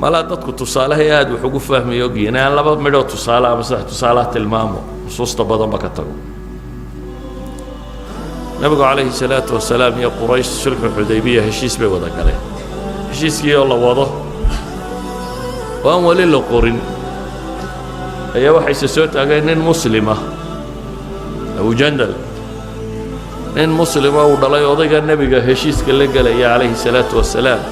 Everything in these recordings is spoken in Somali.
malaa dadku tusaalahay aad wax ugu fahmayo geynaan laba midho tusaale ama saddex tusaalaha tilmaamo nusuusta badanba ka tago nabigu calayhi salaatu wasalaam iyo quraysh sulxu xudaybiya heshiis bay wada galeen heshiiskii oo la wado oo aan weli la qorin ayaa waxayse soo taageen nin muslima abujandal nin muslima uu dhalay odayga nebiga heshiiska la gelaya calayhi salaatu wasalaam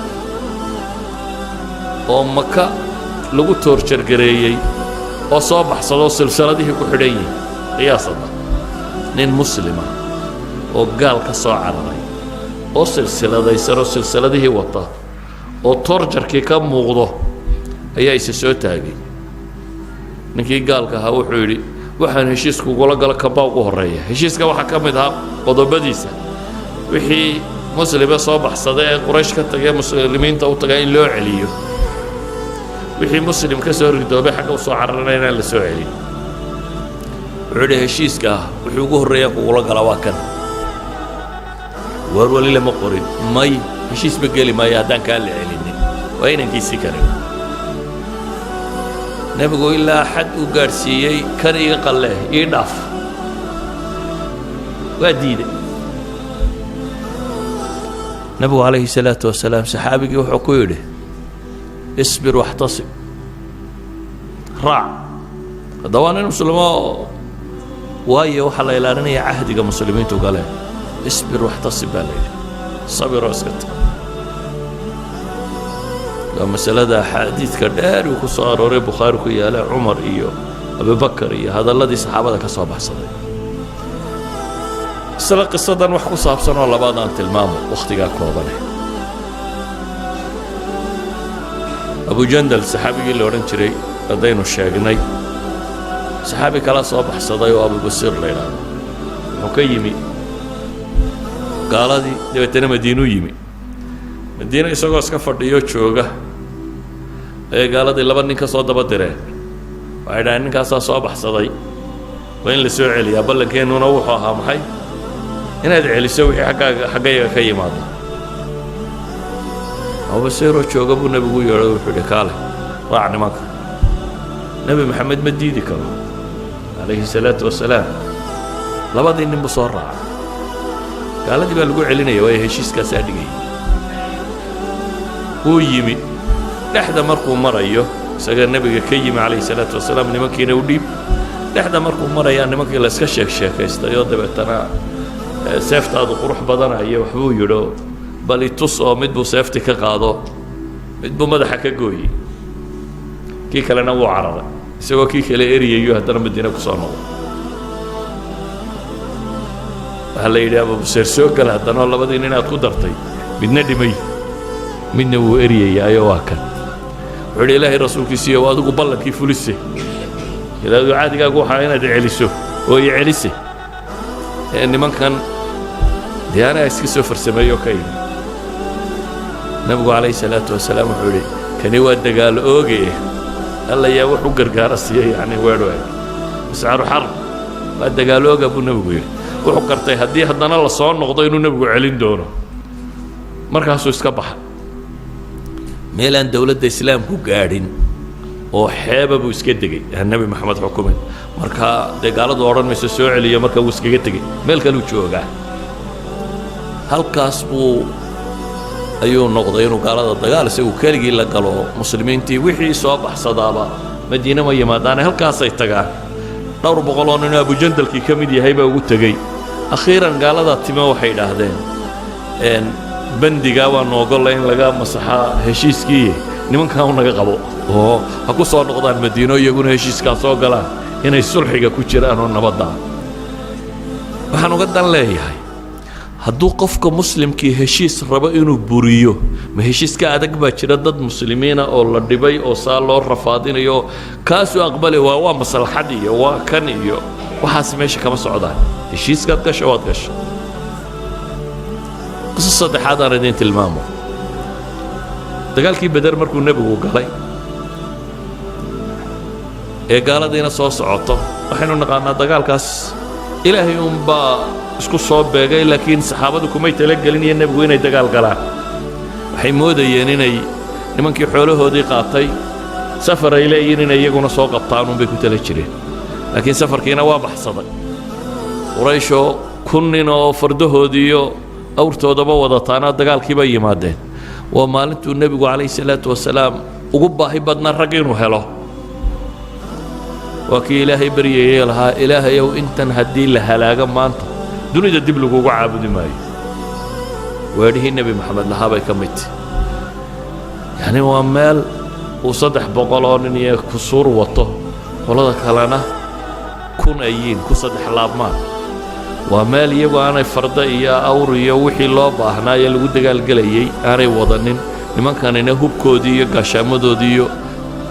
oo maka lagu toorjargareeyey oo soo baxsado silsiladihii ku xidhan yihiin qiyaasada nin muslima oo gaal ka soo cararay oo silsiladaysanoo silsiladihii wata oo toorjarkii ka muuqdo ayaa isa soo taagay ninkii gaalka ahaa wuxuu yidhi waxaan heshiiska ugula galo kambaa ugu horreeya heshiiska waxaa ka mid ahaa qodobadiisa wixii muslime soo baxsada ee quraysh ka tagay muslimiinta u tagaa in loo celiyo wixii muslim ka soo ridoobay xagga u soo cararana inaan la soo celin wuxuu yidhi heshiiska wuxuu ugu horreeyaa kugula gala waa kan war wali lama qorin may heshiis ma geli maayo haddaan kaa la celinin waa inankiisii karin nebigu ilaa xad uu gaadhsiiyey kan iga qalle ii dhaaf waa diiday nebigu calayhi salaatu wasalaam saxaabigii wuxuu ku yidhi isbir waxtasib raac hadda waa nin muslimo waayo waxaa la ilaalinaya cahdiga muslimiintu galeen isbir waxtasib baa la yidhi sabiroo iska tag waa masalada axaadiidka dheer uu ku soo arooray bukhaari ku yaala cumar iyo abubakar iyo hadalladii saxaabada ka soo baxsaday isla qisadan wax ku saabsan oo labaad aan tilmaamo wakhtigaa koobane abujandal saxaabigii la odhan jiray haddaynu sheegnay saxaabi kala soo baxsaday oo abubasiir la yidhaahdo wuxuu ka yimi gaaladii dabeetana madiinuu yimi madiina isagoo iska fadhiyo jooga ayay gaaladii laba nin ka soo daba direen waxay dhahaen ninkaasaa soo baxsaday waa in la soo celiyaa ballankeenuna wuxuu ahaa maxay inaad celiso wixii xaggayaga ka yimaado abubasiiroo jooga buu nebigu u yeedho wuxuu yidhi kaale raac nimanka nebi maxamed ma diidi karo calayhi salaatu wasalaam labadii nin buu soo raacay gaaladii baa lagu celinaya waayo heshiiskaasaa dhigayay wuu yimi dhexda markuu marayo isaga nebiga ka yimi calayhi salaatu wasalaam nimankiina u dhiib dhexda markuu marayaa nimankii layska sheekaystayoo dabeetana seeftaadu qurux badanayo waxbuu yidho bal itus oo mid buu seefti ka qaado mid buu madaxa ka gooyey kii kalena wuu cararay isagoo kii kale eriyayo haddana madiina ku soo noqday waxaa la yidhi abubasiir soo gala haddana labadii nin aad ku dartay midna dhimay midna wuu eriyayaayo waa kan wuxuu yidhi ilaahay rasuulkiisiiyo adigu ballankii fulise ilaadu caadigaagu waxaa inaad celiso oo i celise nimankan dee anaa iska soo farsameeyo ka yimi nabigu calayhi salaatu wasalaam wuxuu yidhi kani waa dagaalo ooge alla yaa wax u gargaara siiya yacni weedho eg iscaaru xarb waa dagaalo ooga buu nebigu yidhi wuxuu gartay haddii haddana la soo noqdo inuu nebigu celin doono markaasuu iska baxay meelaan dowladda islaamku gaadhin oo xeeba buu iska degay nebi maxamed xukumin markaa dee gaaladu odhan mayso soo celiyo marka wuu iskaga tegey meel kaluu joogaa halkaas buu ayuu noqday inuu gaalada dagaal isagu keligii la galo muslimiintii wixii soo baxsadaaba madiine ma yimaadaane halkaasay tagaan dhowr boqol oo ninoo abujandalkii ka mid yahay baa ugu tegey akhiiran gaaladaa time waxay idhaahdeen bandigaa waa noogolla in laga masaxaa heshiiskii nimankan u naga qabo oo ha ku soo noqdaan madiino iyaguna heshiiskaa soo galaan inay sulxiga ku jiraan oo nabaddaa waxaan uga dan leeyahay hadduu qofka muslimkii heshiis rabo inuu buriyo ma heshiiska adag baa jira dad muslimiina oo la dhibay oo saa loo rafaadinayo kaasuu aqbali waa maslaxad iyo waa kan iyo waxaas meesha kama socdaan heshiiskaad gasho waad gasho qiso saddexaad aan idin tilmaamo dagaalkii Badar markuu nabigu galay ee gaaladiina soo socoto waxaynu naqaanaa dagaalkaas ilaahay baa isku soo beegay laakiin saxaabadu kumay talagelin iyo nabigu inay dagaal galaan waxay moodayeen inay nimankii xoolahoodii qaatay safar ay leeyihiin inay iyaguna soo qabtaan bay ku tala jireen laakiin safarkiina waa baxsaday qurayshoo 1,000 nin oo fardahoodii iyo awrtoodaba wadataana dagaalkiiba yimaadeen waa maalintuu nebigu calayhi salaatu wasalaam ugu baahi badnaa rag inuu helo waa kii ilaahay baryayay lahaa ilaahayow intan haddii la halaaga maanta dunida dib lagugu caabudi maayo weedhihii nebi maxamed lahaa bay ka mid tahay yacni waa meel uu 300 oo nin iyo kusuur wato qolada kalena 1,000 ay yihiin ku 3 laabmaan waa meel iyagu aanay farda iyo awr iyo wixii loo baahnaa ee lagu dagaalgelayay aanay wadanin nimankanina hubkoodii iyo gaashaamadoodii iyo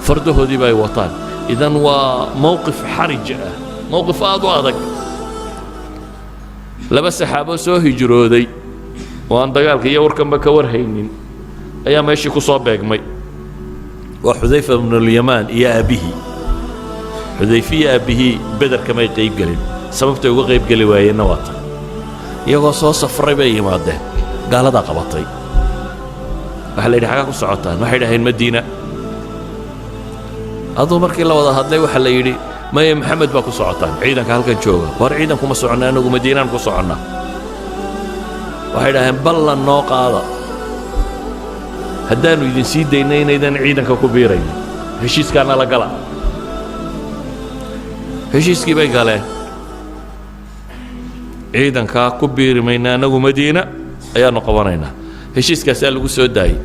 fardahoodiiba ay wataan idan waa mowqif xarij ah mowqif aad u adag laba saxaabo soo hijrooday oo aan dagaalka iyo warkanba ka warhaynin ayaa meeshii ku soo beegmay waa xudayfa ibnu alyamaan iyo aabihii xudayfa iyo aabihii Badar kamay qayb gelin sababtay uga qayb geli waayeenna waa tan iyagoo soo safray bay yimaadeen gaaladaa qabatay waxaa la yidhi xagaa ku socotaan waxay dhaheen Madiina aduu markii la wada hadlay waxaa la yidhi maya maxamed baa ku socotaan ciidanka halkan jooga war ciidan kuma soconna anagu Madiinaan ku soconnaa waxay dhaheen ballan noo qaada haddaannu idin sii daynay inaydan ciidanka ku biiraynin heshiiskaana la gala heshiiskii bay galeen ciidankaa ku biiri mayna anagu Madiina ayaannu qabanaynaa heshiiskaasaa lagu soo daayey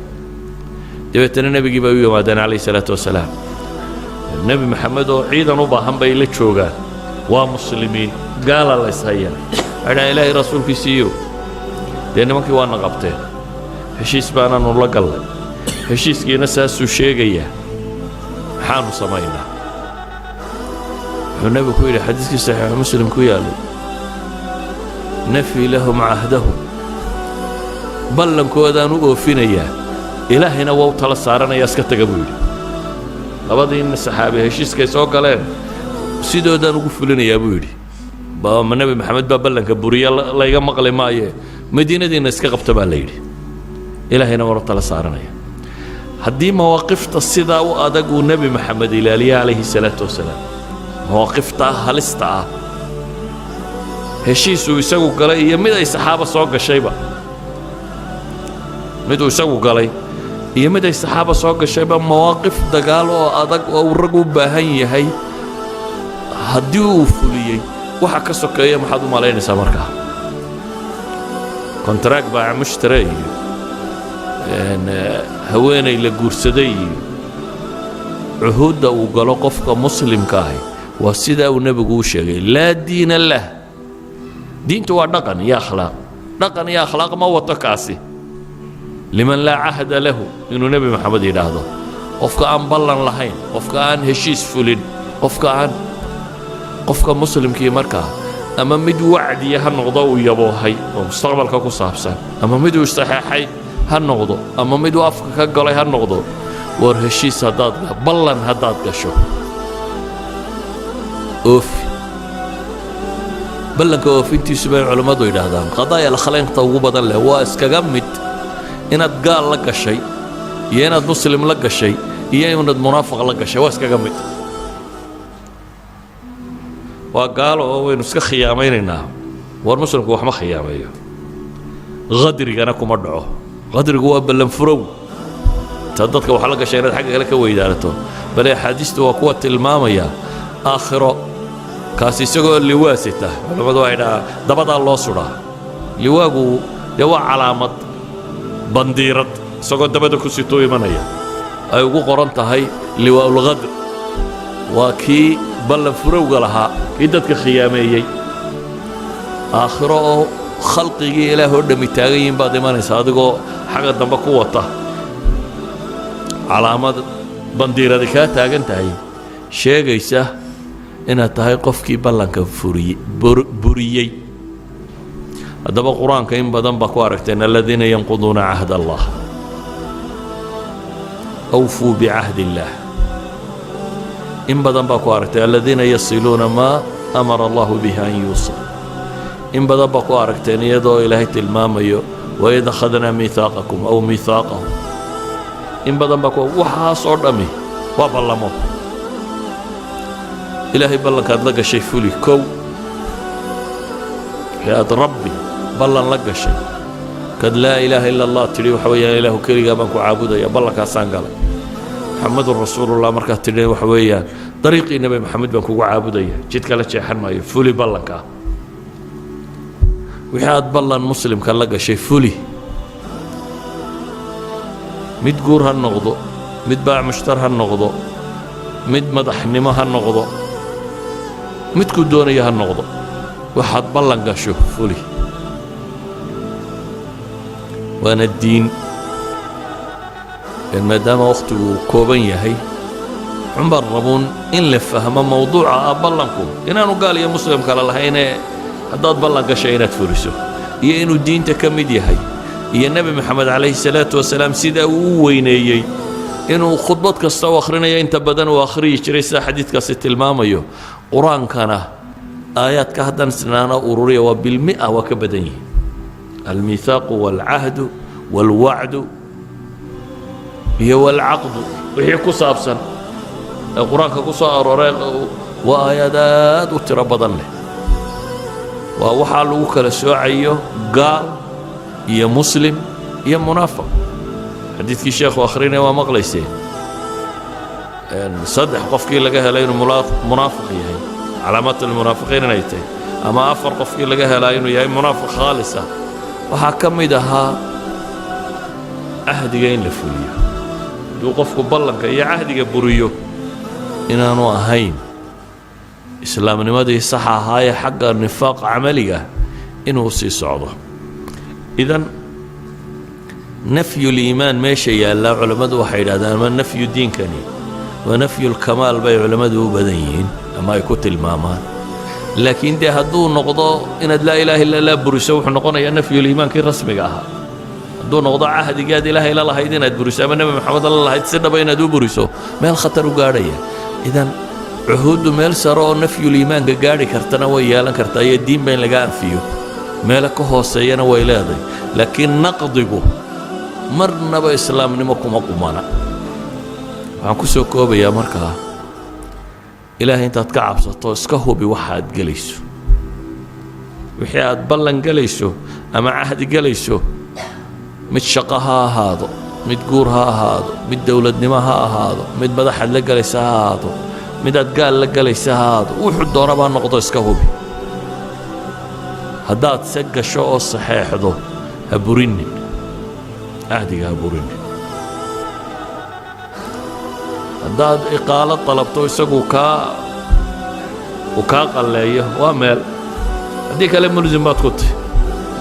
dabeetana nebigii bay u yimaadeen calayhi salaatu wasalaam nebi maxamed oo ciidan u baahan bay la joogaan waa muslimiin gaala la ishaya waxay dhahaan ilaahay rasuulkiisiiyo dee nimankii waana qabteen heshiis baanaanu la gallay heshiiskiina saasuu sheegayaa maxaanu samaynaa wuxuu nebigu ku yidhi xadiiskii saxiixu muslim ku yaallay nafii lahum cahdahum ballankoodaan u oofinayaa ilaahayna waa u tala saaranayaa iska taga buu yidhi labadii nin saxaabi heshiiskay soo galeen sidoodaan ugu fulinayaa buu yidhi ma nebi maxamed baa ballanka buriya layga maqli maaye madiinadiina iska qabta baa la yidhi ilaahayna waa u tala saaranaya haddii mawaaqifta sidaa u adag uu nebi maxamed ilaaliya calayhi salaatu wasalaam mawaaqiftaa halista ah heshiisuu isagu galay iyo mid ay saxaaba soo gashayba miduu isagu galay iyo mid ay saxaaba soo gashayba mawaaqif dagaal oo adag oo uu rag u baahan yahay haddii uu fuliyey waxa ka sokeeya maxaad u malaynaysaa markaa kontraag baa mushtare iyo haweenay la guursaday iyo cuhuudda uu galo qofka muslimka ahi waa sidaa uu nebigu u sheegay laa diina lah diintu waa dhaqan iyo akhlaaq ma wato kaasi liman laa cahda lahu inuu nebi maxamed yidhaahdo qofka aan ballan lahayn qofka aan heshiis fulin qofka muslimkii markaa ama mid wacdiya ha noqdo uu yaboohay oo mustaqbalka ku saabsan ama mid uu saxeexay ha noqdo ama mid uu afka ka galay ha noqdo war heshiis ballan haddaad gasho oofi ballanka oofintiisu bay culammadu yidhaahdaan qadaaya alkhalaynta ugu badan leh waa iskaga mid inaad gaal la gashay iyo inaad muslim la gashay iyo inaad munaafiq la gashay waa iskaga mid waa gaalo oo waynu iska khiyaamaynaynaa war muslimku wax ma khiyaameeyo qadrigana kuma dhaco qadrigu waa ballan furow ta dadka waxa la gashay inaad xagga kale ka weydaanato bal axaadiistu waa kuwa tilmaamaya aakhiro kaasi isagoo liwaasita culamadu waxay dhahaa dabadaa loo suraa liwaagu dee waa calaamad bandiirad isagoo dabada ku sitoo imanaya ay ugu qoran tahay liwaaulqadr waa kii ballan furowga lahaa kii dadka khiyaameeyey aakhiro oo khalqigii ilaah oo dhammi taagan yihiin baad imanaysa adigoo xagga dambe ku wata calaamad bandiiradi kaa taagan tahay sheegaysa inaad tahay qofkii ballanka buriyey haddaba qur-aanka in badan baa ku aragteen aladiina yanquduuna cahd allah أوفوا بعهد الله إن بدن باكو أركتي الذين يصلون ما أمر الله به أن يوصل إن بدن باكو أركتي يدو إلهي تلماميو وإذا أخذنا ميثاقكم أو ميثاقهم إن بدن باكو وحاس أردمي وبلمو إلهي بلنك أدلق شيء فولي كو يا ربي بلن لك شيء قد لا إله إلا الله تري وحويا إله كريغا بانكو عابدا يا بلنك أسان قال محمد رسول الله مركز تري وحويا طريقي النبي محمد بانكو عابدا جيت كلا شيء حرماي فولي بلنك وحاد بلن مسلم كان لك شيء فولي مد قور هالنغضو مد باع مشتر هالنغضو مد مدحنمه هالنغضو مد كدوني هالنغضو وحاد بلن قشو فولي وانا الدين ما دام وقته كوبن يهي عمر ربون إن لفهم موضوع بلنكم إن أنا قال يا مسلم قال الله إن هداد بلن قشينات فرسو يا إنه الدين تكمد يهي يا النبي محمد عليه الصلاة والسلام سيدا وينيي إنه خطبتك استوى آخرين يا أنت بدن وآخري شريسا حديثك ست الماميو قرآن كان آيات كهدن سنانا أوروريا وبالمئة وكبدني الميثاق والعهد والوعد هي والعقد وهي كصابسا القرآن كصار وآيات وتربضن له ووحال وكل سوعيه قال يا مسلم يا منافق حديث الشيخ وآخرين ومغليسين صدح قفكي لقاها لين منافق يهي علامات المنافقين نيتين أما أفر قفكي لقاها لين يهي منافق خالصة وحكمدها عهدي la fuliyo duu qofku ballanka iyo cahdiga buriyo inaanu ahayn islaamnimadii sax ahaay xagga nifaaq amaliga inuu sii socdo idan nafyu al-iimaan meesha yaala culimadu waxay yiraahdaan ma nafyu diinkani wa nafyu al-kamaal bay culimadu u badan yihiin ama ay ku tilmaamaan laakiin de hadduu noqdo inaad laa ilaaha illa allah buriso wuxuu noqonayaa nafyu al-iimaankii rasmiga ahaa hadduu noqdo cahdigaad ilaahay la lahayd inaad buriso ama nabi maxamed la lahayd si dhaba inaad u buriso meel khatar u gaadhaya idan cuhuuddu meel sare oo nafyu al-iimaanka gaadhi kartana way yeelan kartaa iyo diin bayn laga anfiyo meel ka hooseeyana way leedahay laakiin naqdigu marnaba islaamnimo kuma qumana waxaan ku soo koobayaa markaa ilaahay intaad ka cabsato iska hubi waxaad gelayso wixii aad ballan gelayso ama cahdi gelayso mid shaqo ha ahaado mid guur ha ahaado mid dowladnimo ha ahaado mid madaxad la galaysa ha ahaado mid aad gaal la galaysa ha ahaado wuxuu doonaba noqdo iska hubi haddaad se gasho oo saxeexdo ha burinin cahdiga ha burinin haddaad iqaalo dalabto isagu uu kaa qalleeyo waa meel haddii kale mulzim baad ku tahay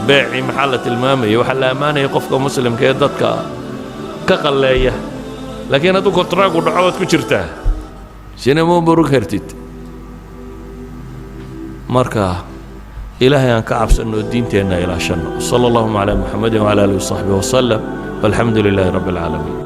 beeci maxaa la tilmaamaya waxaa la ammaanaya qofka muslimka ee dadka ka qalleeya laakiin hadduu kontraagu dhaco waad ku jirtaa sina ma burug kartid marka إلهي أن كعب سنو الدين تينا إلى شنو صلى الله على محمد وعلى آله وصحبه وسلم والحمد لله رب العالمين